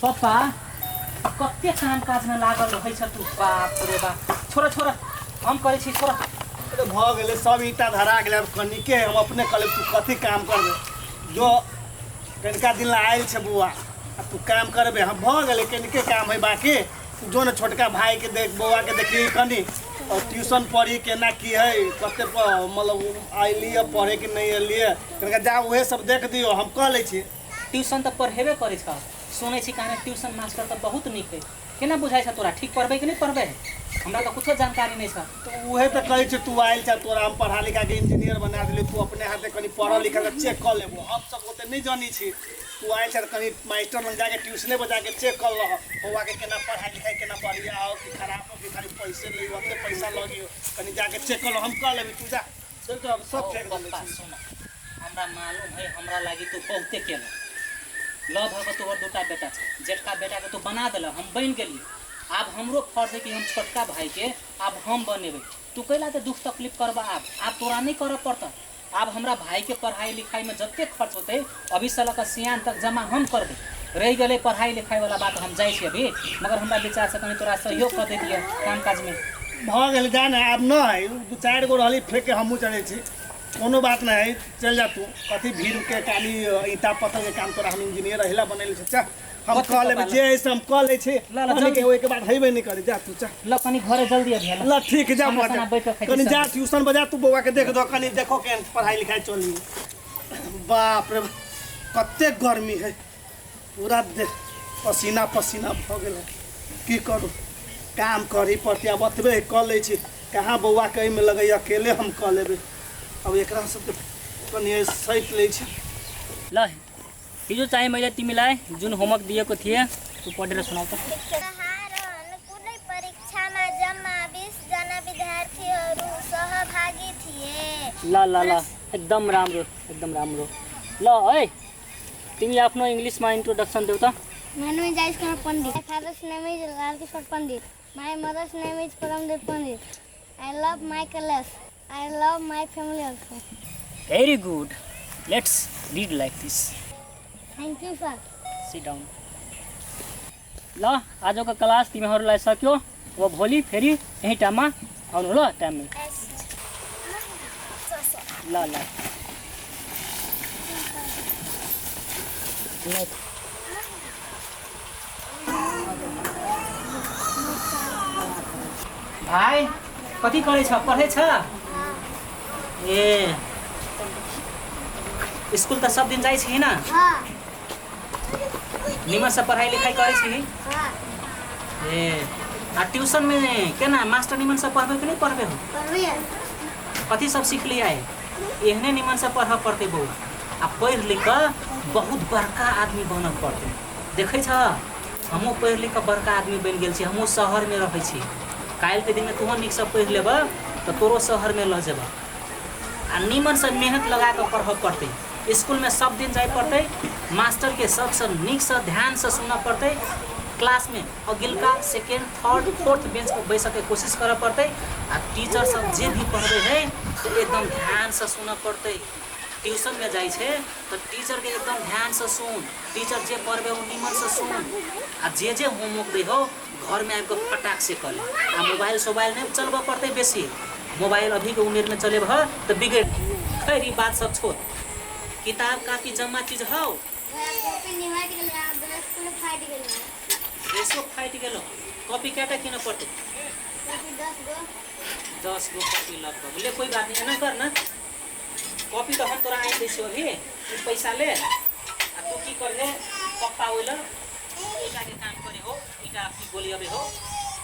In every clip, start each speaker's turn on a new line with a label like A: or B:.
A: पप्पा कते काम काज में लागल रहै छ तू। बाप रे बाप, छोरा छोरा हम करे छी छोरा।
B: अरे भ गेले सब ईटा धरा गेले, अब कनिके हम अपने कले तू कथी काम करबे। जो कनिका दिन ला आइल छ बुआ, अब तू काम करबे। हम भ गेले कनिके काम है बाकी। जो न छोटका भाई के देख, बउआ के देखी कनी और ट्यूशन पढ़ी केना की है, कते मतलब आइलिए पढ़े कि नहीं अलिए, कनिका जा उहे सब देख दियो। हम कह ले छी
A: ट्यूशन त पढ़ेबे करे छ, सुनै छी कहां ट्यूशन मास्टर त बहुत नीक है। केना बुझाइ छ तोरा, ठीक पढ़बे कि नहीं पढ़बे? हमरा त कुछो जानकारी नहीं छ।
B: तो उहे त कहै छी तू आइल छ, तोरा हम पढ़ा लिखा के इंजीनियर बना दिली। तू अपने हाथे कनी पढ़ा लिखा के चेक कर लेबो। हम सब ओते नहीं जानी छी। तू आइल छ कनी मास्टर लग जाके ट्यूशने बजा के चेक कर लह, बउआ के केना पढ़ाई लिखाई केना बढ़िया हो कि खराब हो कि खाली पैसे ले ओते पैसा लगियो, कनी जाके चेक कर लह। हम कह लेबे, तू जा चल तो सब चेक कर ले।
A: सुन, हमरा मालूम है हमरा लागि तू बहुते केला। ल भग तोहर दूटा बेटा छ, जेठका बेटा के तू बना देला, हम बन गेली। अब हमरो फर्ज है कि हम छोटका भाई के अब हम बनेबे। तू कैला तो दुख तकलीफ करबा, अब तोरा नहीं कर पड़ता। अब हमरा भाई के पढ़ाई लिखाई में जत्ते खर्च होते अभी साल का सियान तक जमा हम कर दे। रह गए पढ़ाई लिखाई वाला बात हम जाए अभी, मगर हमरा विचार से कहीं तोरा सहयोग कर दिए काम काज में।
B: भ गेल जाने, अब न है दू चार गो रहली फेंक के हमहू चले छी। कोनो बात नहीं है, चल जा तू। कथी भीड़ के काली ईटा पत्थर के काम तोरा हम इंजीनियर रहिला बनैले छ। चा हम कह लेबे जे ऐसे हम कह ले छी। के ओए के बाद हेबे नहीं करे। जा तू चा
A: ल कनी घरे जल्दी अभी
B: ल ठीक जा कनी जा ट्यूशन बजा। तू बउआ के देख दो कनी, देखो के पढ़ाई लिखाई चली। बाप रे कते गर्मी है, पूरा देख पसीना पसीना भ गेल। की करू, काम करी पड़ती। अब बतबे कह ले छी, कहाँ बउआ के में लगे अकेले हम कह लेबे। अब एकरा सब कनी सैट ले छी।
A: ल हिजो चाहिँ मैले तिमीलाई जुन होमवर्क दिएको थिएँ तू पढेर सुनाउ त।
C: कुनै परीक्षामा जम्मा 20 जना विद्यार्थीहरू सहभागी थिए।
A: ल ल ल एकदम राम्रो, एकदम राम्रो। ल है तिमी आफ्नो इंग्लिशमा इन्ट्रोडक्सन देऊ त।
C: My name is Aishkar Pandit. My father's name is Lalkishore Pandit. My mother's name is Paramdev Pandit. I love my class. I love my family also.
A: Very good. Let's read like this.
C: Thank you, sir.
A: Sit down. ल आजको class तिमीहरूलाई सक्यो। अब भोलि फेरि यही टाइममा आउनु ल, टाइममै। ल ल भाइ कति करे छ, पढे छ? ए स्कूल त सब दिन जाइ छी ना? निमन से पढ़ाई लिखाई करे छी? ए आ ट्यूशन में केना मास्टर निमन से पढ़बे कि नहीं पढ़बे हो? कथी सब सीख लिया है? एहने निमन से पढ़ पड़ते बउआ। आ पढ़ लिख कर बहुत बड़का आदमी बनल पड़ते। देखे छ हमहू पढ़ लिख बड़का आदमी बन गेल छी। हमहू शहर में रहे छी। काल के दिन में तुहो निक से पढ़ लेब तो तोरो शहर में ल जेब। आ निमन से मेहनत लगा कर पढ़ पड़ते। स्कूल में सब दिन जाए पड़ते। मास्टर के सबसे निक से ध्यान से सुनना पड़ते। क्लास में अगिलका सेकेंड थर्ड फोर्थ बेंच पर बैठ के कोशिश करे पड़ते। आ टीचर सब जे भी पढ़े है तो एकदम ध्यान से सुनना पड़ते। ट्यूशन में जाए छे तो टीचर के एकदम ध्यान से सुन। टीचर जे पढ़बे वो निमन से सुन। आ जे होमवर्क दे हो घर में आके फटाक से कर ले। आ मोबाइल सोबाइल नहीं चलबा पड़ते बेसी। मोबाइल अभी के उम्र में चले तो बिगड़। खैर बात सब छोड़, किताब कापी जम्मा चीज हो। ड्रेसो फाइट गेलो। कॉपी कैटा किन पड़ते? 10 गो कॉपी लगभग। ले कोई बात नहीं, ना कर ना। कॉपी तो हम तोरा आइन देछो अभी। तू पैसा ले आ तू की कर ले पप्पा ओइला ईटा के काम करे हो। ईटा आपकी गोली अबे हो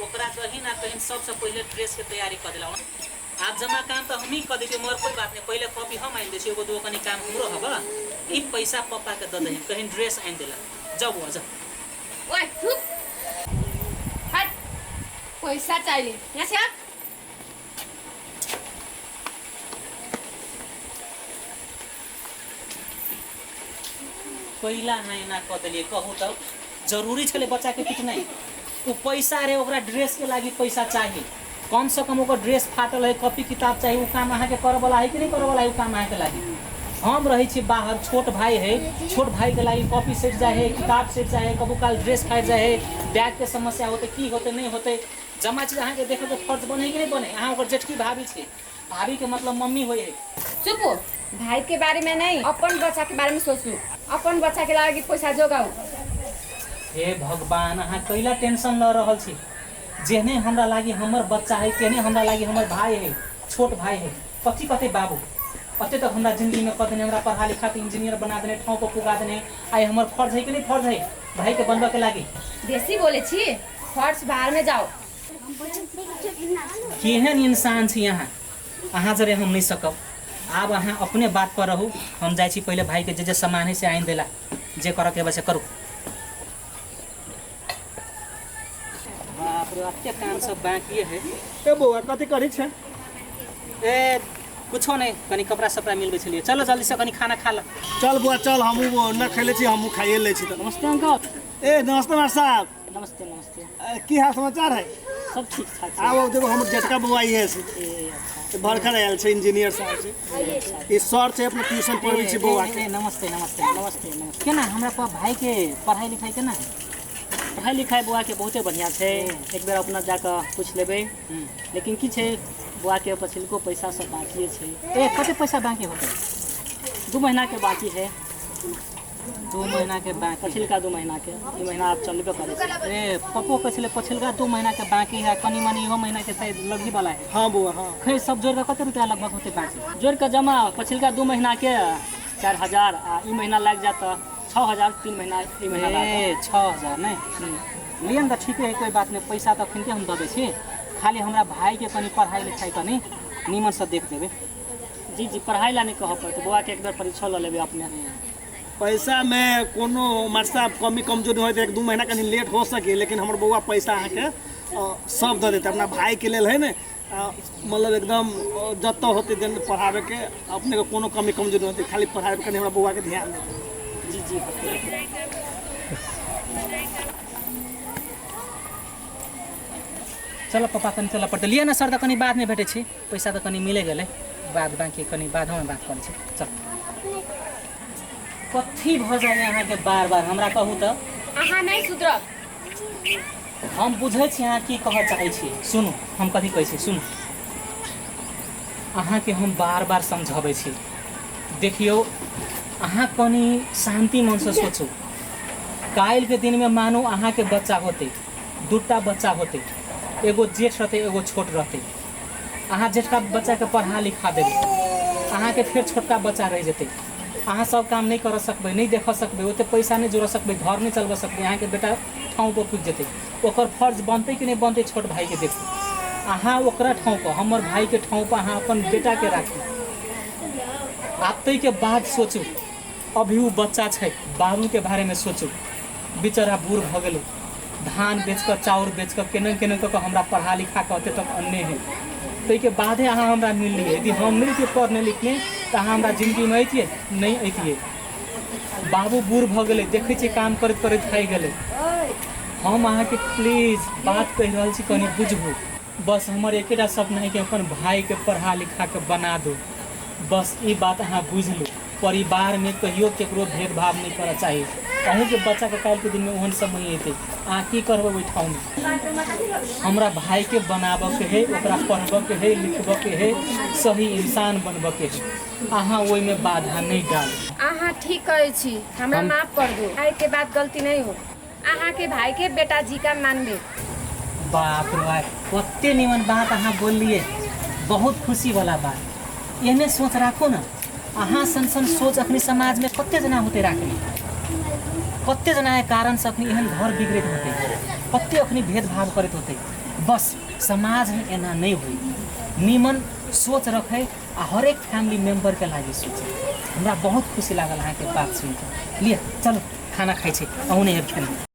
A: ओकरा कहीं ना कहीं सबसे पहले ड्रेस के तैयारी कर देला। आप जमा काम तो हम ही कर देते, मगर कोई बात नहीं। पहले कॉपी हम आइन देछो, एगो दो कनी काम हमरो हबा। ई पैसा पप्पा के द दे, कहीं ड्रेस आइन देला। जब वो जा
D: ओए चुप हट। पैसा चाहिए यहाँ से हट।
A: पहिला है ना कह दिए कहूँ तो जरूरी छले बच्चा के कुछ नहीं। वो पैसा रे ओकरा ड्रेस के लागी पैसा चाहिए। कम से कम ओकर ड्रेस फाटल है, कॉपी किताब चाहिए, वो काम अहाँ के करे वाला है कि नहीं करे वाला है, वो काम अहाँ के लागी। हम रही छी बाहर, छोट भाई है, छोट भाई के लागी कॉपी सेट जाए है, किताब सेट जाए है, कबू काल ड्रेस फाट जाए है, बैग के समस्या होते की होते नहीं होते, जमा चीज अहाँ के देखे के फर्ज बने कि नहीं बने। अहाँ ओकर जेठकी भाभी छे, भाभी के मतलब मम्मी होय है।
D: चुप हो, भाई के बारे में नहीं, अपन बच्चा के बारे में सोचू, अपन बच्चा के लागी पैसा जोगाऊ।
A: हे भगवान, अहाँ कैला टेंशन ल रहल छी। जेहने हमरा लागी हमर बच्चा है, तेहने हमरा लागी हमर भाई है, छोट भाई है, कथी कहते बाबू। अते तक हमरा जिंदगी में कहते हमरा पढ़ा लिखा के इंजीनियर बना देने, ठाव पर पुगा देने, आई हमर फर्ज है कि नहीं फर्ज है भाई के बनबा के लागी।
D: देसी बोले छी, फर्ज बाहर में जाओ।
A: केहन इंसान छी अहाँ, अहाँ जरे हम नहीं सकब। आब अहाँ अपने बात पर रहू, हम जाइ छी पहले भाई के जे सामान है से आइन देला, जे करऽ के बसे करू। बाप रे, अते काम सब बाकी है।
B: ए बौआ कथी करी छे?
A: ए कुछो नहीं, कनी कपड़ा सपड़ा मिलबे छलिए। चलो जल्दी से कनी खाना खा ल।
B: चल बुआ चल, हमहू न खैले छी, हमहू खाइए ले छी।
A: नमस्ते अंकल।
B: ए नमस्ते मार साहब।
A: नमस्ते नमस्ते।
B: की हाल समाचार है?
A: सब ठीक ठाक।
B: आओ देखो हमर जेठका बौआ है से भरखर आयल छे, इंजीनियर साहब से। ई सर से अपने ट्यूशन पढ़बै छी बौआ के।
A: नमस्ते नमस्ते नमस्ते नमस्ते। केना हमरा पा भाई के पढ़ाई लिखाई केना है?
E: पढ़ाई लिखाई बुआ के बहुते बढ़िया है, एक बेर अपना जाकर पूछ लेबे। लेकिन की है बुआ के पछिलको पैसा सब बाकी है।
A: ए कते पैसा बाकी होते?
E: 2 महीना के बाकी है।
A: 2 महीना के बाकी?
E: पछिलका 2 महीना के, ई महीना आप चलबे करे।
A: ए पप्पो कहले पछिलका 2 महीना के बाकी है, कनी मनी इहो महीना के शायद लगी वाला है।
B: हां बुआ हां।
A: खैर सब जोड़ के कते रुपया लगभग होते बाकी?
E: जोड़ के जमा पछिलका 2 महीना के 4000 आ ई महीना लग जाता 6000, 3 महीना ई महीना
A: ए 6000 नहीं लियन त ठीक है, कोई बात नहीं। पैसा तो फिर हम दे छी, खाली हमरा भाई के कनी पढ़ाई लिखाई कनी नीमन से देख देबे।
E: जी जी, पढ़ाई ला नहीं कह पड़ते, बुआ के एक बार परीक्षा ल लेबे अपने।
B: पैसा में कोनो मार साहब कमी कमजोरी होय तो 1-2 महीना कनी लेट हो सके, लेकिन हमर बौआ पैसा अहाँ के सब दे देते। अपना भाई के लेल है ने, मतलब एकदम जत होते दिन पढ़ावे के, अपने को कोनो कमी कमजोरी होती, खाली पढ़ावे के हमरा बौआ के ध्यान दे।
E: जी जी।
A: चलो पापा कनी चल पट लिया ना सर, तो कनी बाद में भेटे छी, पैसा तो कनी मिले गेले, बाद बाकी कनी बाद में बात करे छी। चल कथी भ जाए अहाँ के बार बार हमरा कहू तो?
D: अहाँ नहीं सुधरब।
A: हम बुझे छी अहाँ की कह चाहे छी। सुनू हम कथी कहै छी, सुनू। अहाँ के हम बार बार समझाबै छी, देखियो अहाँ कनी शांति मन से सोचू। काल के दिन में मानू अहाँ के बच्चा होते, 2टा बच्चा होते, एगो जेठ रहते एगो छोट रहते। अहाँ जेठका बच्चा के पढ़ा लिखा देबे, अहाँ के फिर छोटका बच्चा रह जेते। अहाँ सब काम नहीं कर सकबे, नहीं देख सकबे, ओते पैसा नहीं जोड़ सकबे, घर नहीं चलबा सकबे। अहाँ के बेटा ठाव पर पूछ जेते, ओकर फर्ज बनते कि नहीं बनते छोट भाई के देखू। अहाँ ओकरा ठाव पर, हमर भाई के ठाव पर अहाँ अपन बेटा के राखी। आते के बाद सोचू, अभी वो बच्चा है, बाबू के बारे में सोचू। बेचारा बूढ़ भ गेलो, धान बेच कर चाउर बेच कर केना केना कऽ हमरा पढ़ा लिखा के अते तक अन्ने है। ताहि के बादे अहाँ हमरा मिललिए। यदि हम नहीं के पढ़ने लिखने तो अहाँ हमरा जिंदगी में अतिए नहीं अतिए। बाबू बूढ़ भ गेले, देखे छी काम करत करत खाई गेले। हम अहाँ के प्लीज बात कह रहल छी, कनी बुझबू। बस हमर एकेटा सपना है कि अपन भाई के पढ़ा लिखा के बना दो, बस ये बात अहाँ बुझ लो। परिवार में कहियो केकरो भेदभाव नहीं करना चाहिए। अहूँ के बच्चा के काल के दिन में ओहन सब नहीं अते, अहाँ की करबे ओहि ठाव में। हमरा भाई के बनाबे के है, ओकरा पढ़बे के है, लिखबे के है, सही इंसान बनबे के है। अहाँ ओहि में बाधा नहीं डालू।
D: अहाँ ठीक कहै छी, हमरा माफ कर दो। भाई के बात गलती नहीं हो, अहाँ के भाई के बेटा जी का मानबे।
A: बाप रे बाप, कते निमन बात अहाँ बोलिए, बहुत खुशी वाला बात। एहने सोच राखो ना। अहाँ सन सोच अखनी समाज में कते जना होते राखली, कते जना के कारण से अखनी एहन घर बिगड़े होते, कते अखनी भेदभाव करते होते। बस समाज में एना नहीं हुई, निमन सोच रखे आ हर एक फैमिली मेंबर के लागे सोचे। हमरा बहुत खुशी लागल अहाँ के बात सुन के। लिया चलो खाना खाई छे, अहुँ नहीं